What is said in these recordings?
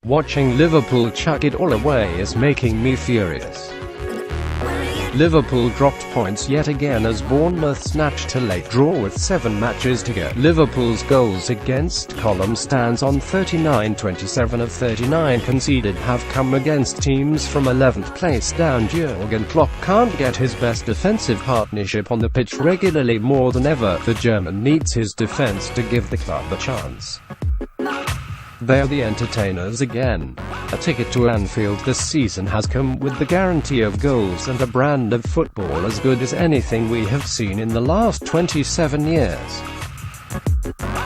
Watching Liverpool chuck it all away is making me furious. Liverpool dropped points yet again as Bournemouth snatched a late draw with 7 matches to go. Liverpool's goals against column stands on 39. 27 of 39 conceded have come against teams from 11th place down. Jurgen Klopp can't get his best defensive partnership on the pitch regularly. More than ever, the German needs his defense to give the club a chance. They're the entertainers again. A ticket to Anfield this season has come with the guarantee of goals and a brand of football as good as anything we have seen in the last 27 years.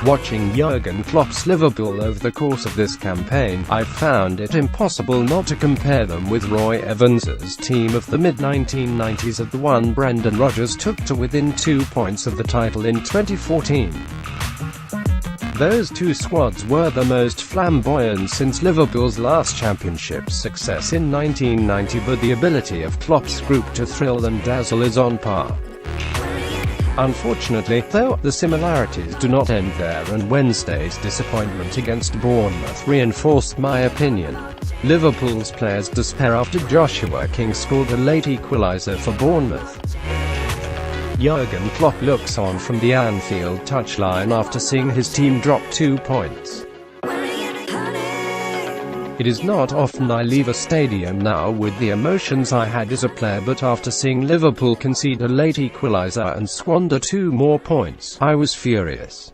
Watching Jurgen Klopp's Liverpool over the course of this campaign, I've found it impossible not to compare them with Roy Evans's team of the mid-1990s, of the one Brendan Rodgers took to within 2 points of the title in 2014. Those two squads were the most flamboyant since Liverpool's last championship success in 1990, but the ability of Klopp's group to thrill and dazzle is on par. Unfortunately, though, the similarities do not end there, and Wednesday's disappointment against Bournemouth reinforced my opinion. Liverpool's players despair after Joshua King scored a late equaliser for Bournemouth. Jurgen Klopp looks on from the Anfield touchline after seeing his team drop 2 points. It is not often I leave a stadium now with the emotions I had as a player, but after seeing Liverpool concede a late equaliser and squander 2 more points, I was furious.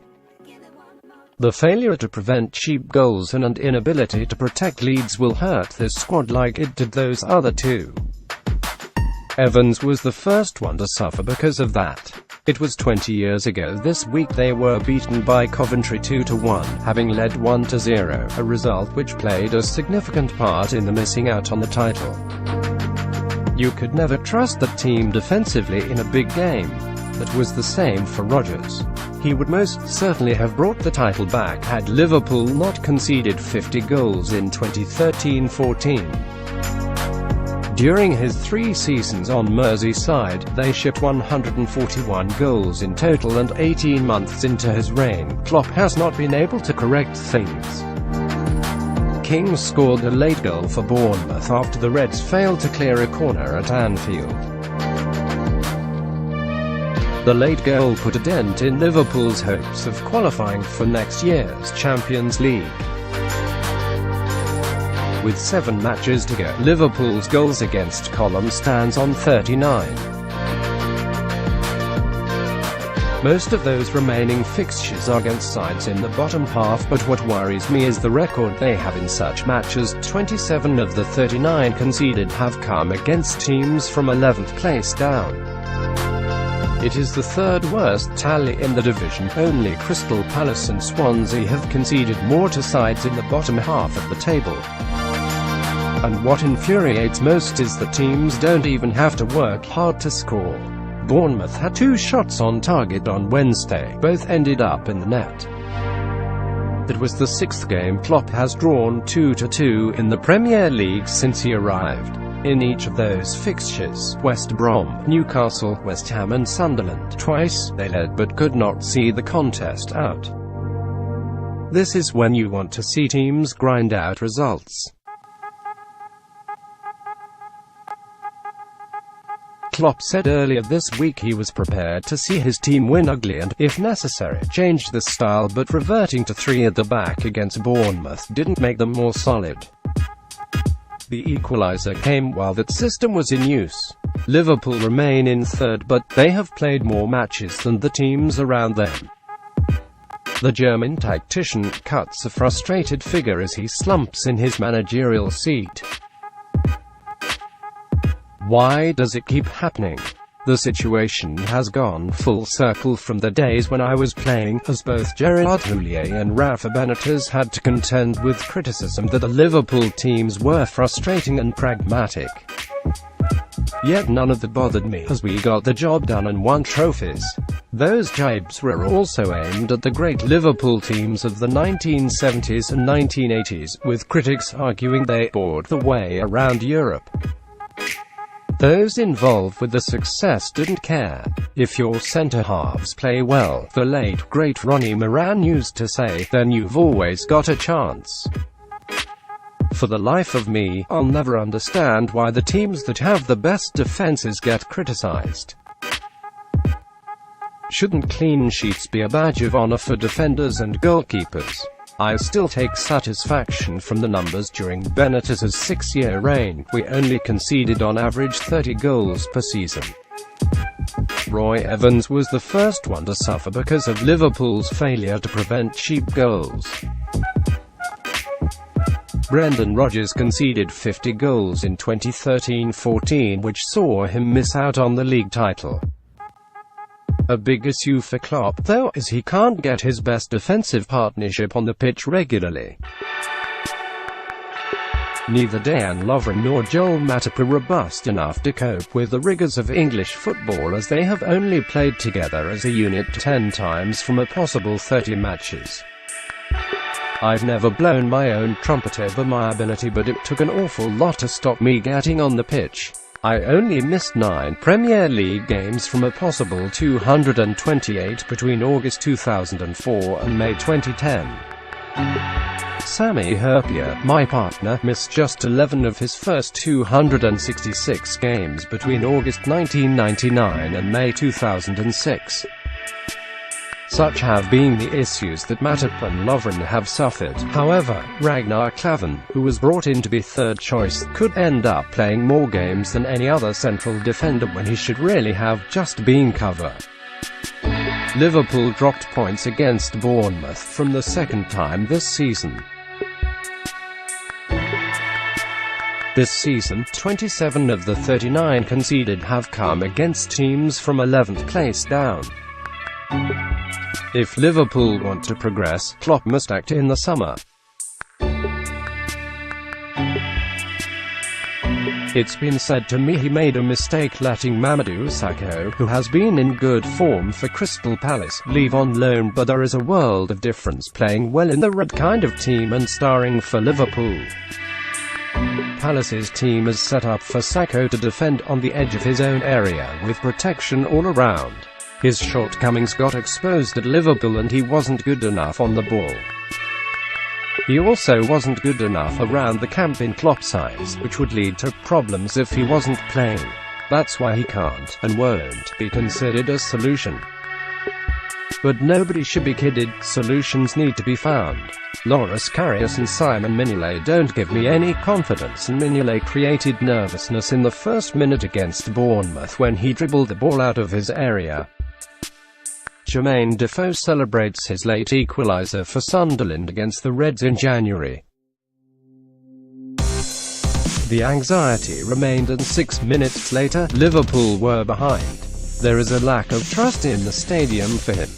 The failure to prevent cheap goals and inability to protect leads will hurt this squad like it did those other two. Evans was the first one to suffer because of that. It was 20 years ago this week they were beaten by Coventry 2-1, having led 1-0, a result which played a significant part in the missing out on the title. You could never trust that team defensively in a big game. That was the same for Rodgers. He would most certainly have brought the title back had Liverpool not conceded 50 goals in 2013-14. During his 3 seasons on Merseyside, they shipped 141 goals in total, and 18 months into his reign, Klopp has not been able to correct things. King scored a late goal for Bournemouth after the Reds failed to clear a corner at Anfield. The late goal put a dent in Liverpool's hopes of qualifying for next year's Champions League. With 7 matches to go, Liverpool's goals against column stands on 39. Most of those remaining fixtures are against sides in the bottom half, but what worries me is the record they have in such matches. 27 of the 39 conceded have come against teams from 11th place down. It is the 3rd worst tally in the division. Only Crystal Palace and Swansea have conceded more to sides in the bottom half of the table. And what infuriates most is that teams don't even have to work hard to score. Bournemouth had 2 shots on target on Wednesday, both ended up in the net. It was the 6th game Klopp has drawn 2-2 in the Premier League since he arrived. In each of those fixtures, West Brom, Newcastle, West Ham and Sunderland, twice, they led but could not see the contest out. This is when you want to see teams grind out results. Klopp said earlier this week he was prepared to see his team win ugly and, if necessary, change the style, but reverting to 3 at the back against Bournemouth didn't make them more solid. The equaliser came while that system was in use. Liverpool remain in 3rd, but they have played more matches than the teams around them. The German tactician cuts a frustrated figure as he slumps in his managerial seat. Why does it keep happening? The situation has gone full circle from the days when I was playing, as both Gerard Houllier and Rafa Benitez had to contend with criticism that the Liverpool teams were frustrating and pragmatic. Yet none of that bothered me, as we got the job done and won trophies. Those jibes were also aimed at the great Liverpool teams of the 1970s and 1980s, with critics arguing they bored the way around Europe. Those involved with the success didn't care. If your centre-halves play well, the late great Ronnie Moran used to say, then you've always got a chance. For the life of me, I'll never understand why the teams that have the best defenses get criticized. Shouldn't clean sheets be a badge of honor for defenders and goalkeepers? I still take satisfaction from the numbers. During Benitez's 6-year reign, we only conceded on average 30 goals per season. Roy Evans was the first one to suffer because of Liverpool's failure to prevent cheap goals. Brendan Rodgers conceded 50 goals in 2013-14, which saw him miss out on the league title. A big issue for Klopp, though, is he can't get his best defensive partnership on the pitch regularly. Neither Dejan Lovren nor Joel Matip are robust enough to cope with the rigors of English football, as they have only played together as a unit 10 times from a possible 30 matches. I've never blown my own trumpet over my ability, but it took an awful lot to stop me getting on the pitch. I only missed 9 Premier League games from a possible 228 between August 2004 and May 2010. Sami Hyypiä, my partner, missed just 11 of his first 266 games between August 1999 and May 2006. Such have been the issues that Matip and Lovren have suffered. However, Ragnar Klavan, who was brought in to be third choice, could end up playing more games than any other central defender when he should really have just been cover. Liverpool dropped points against Bournemouth from the second time this season. This season, 27 of the 39 conceded have come against teams from 11th place down. If Liverpool want to progress, Klopp must act in the summer. It's been said to me he made a mistake letting Mamadou Sakho, who has been in good form for Crystal Palace, leave on loan, but there is a world of difference playing well in the red kind of team and starring for Liverpool. Palace's team is set up for Sakho to defend on the edge of his own area with protection all around. His shortcomings got exposed at Liverpool and he wasn't good enough on the ball. He also wasn't good enough around the camp in Klopp's eyes, which would lead to problems if he wasn't playing. That's why he can't, and won't, be considered a solution. But nobody should be kidded, solutions need to be found. Loris Karius and Simon Mignolet don't give me any confidence, and Mignolet created nervousness in the first minute against Bournemouth when he dribbled the ball out of his area. Jermaine Defoe celebrates his late equaliser for Sunderland against the Reds in January. The anxiety remained, and 6 minutes later, Liverpool were behind. There is a lack of trust in the stadium for him.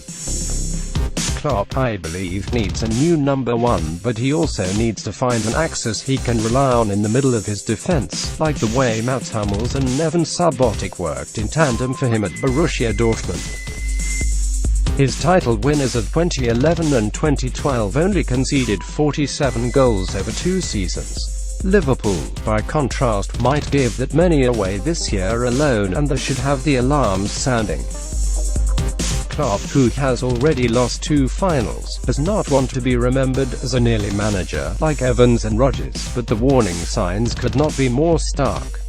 Klopp, I believe, needs a new number 1, but he also needs to find an axis he can rely on in the middle of his defense, like the way Mats Hummels and Neven Subotic worked in tandem for him at Borussia Dortmund. His title winners of 2011 and 2012 only conceded 47 goals over 2 seasons. Liverpool, by contrast, might give that many away this year alone, and they should have the alarms sounding. Klopp, who has already lost 2 finals, does not want to be remembered as a nearly manager, like Evans and Rodgers, but the warning signs could not be more stark.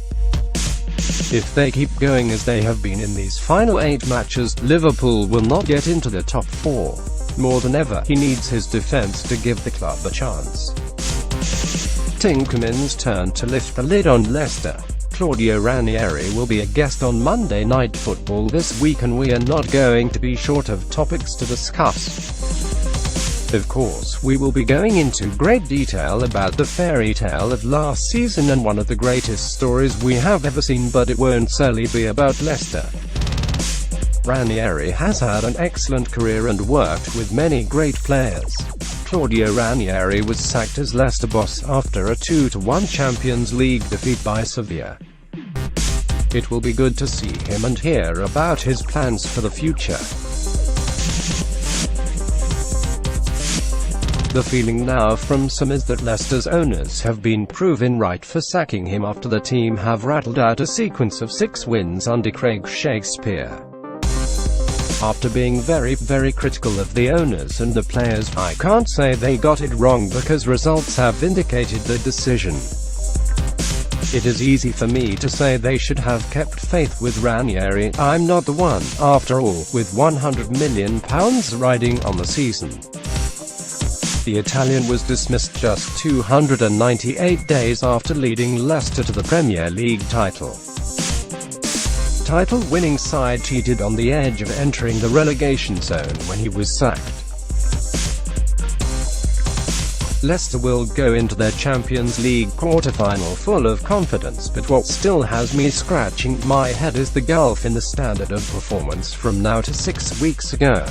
If they keep going as they have been in these final 8 matches, Liverpool will not get into the top 4. More than ever, he needs his defense to give the club a chance. Tinkerman's turn to lift the lid on Leicester. Claudio Ranieri will be a guest on Monday Night Football this week, and we are not going to be short of topics to discuss. Of course, we will be going into great detail about the fairy tale of last season and one of the greatest stories we have ever seen, but it won't solely be about Leicester. Ranieri has had an excellent career and worked with many great players. Claudio Ranieri was sacked as Leicester boss after a 2-1 Champions League defeat by Sevilla. It will be good to see him and hear about his plans for the future. The feeling now from some is that Leicester's owners have been proven right for sacking him after the team have rattled out a sequence of 6 wins under Craig Shakespeare. After being very critical of the owners and the players, I can't say they got it wrong because results have vindicated the decision. It is easy for me to say they should have kept faith with Ranieri. I'm not the one, after all, with £100 million riding on the season. The Italian was dismissed just 298 days after leading Leicester to the Premier League title. Title-winning side cheated on the edge of entering the relegation zone when he was sacked. Leicester will go into their Champions League quarter-final full of confidence, but what still has me scratching my head is the gulf in the standard of performance from now to 6 weeks ago.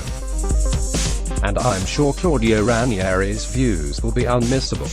And I'm sure Claudio Ranieri's views will be unmissable.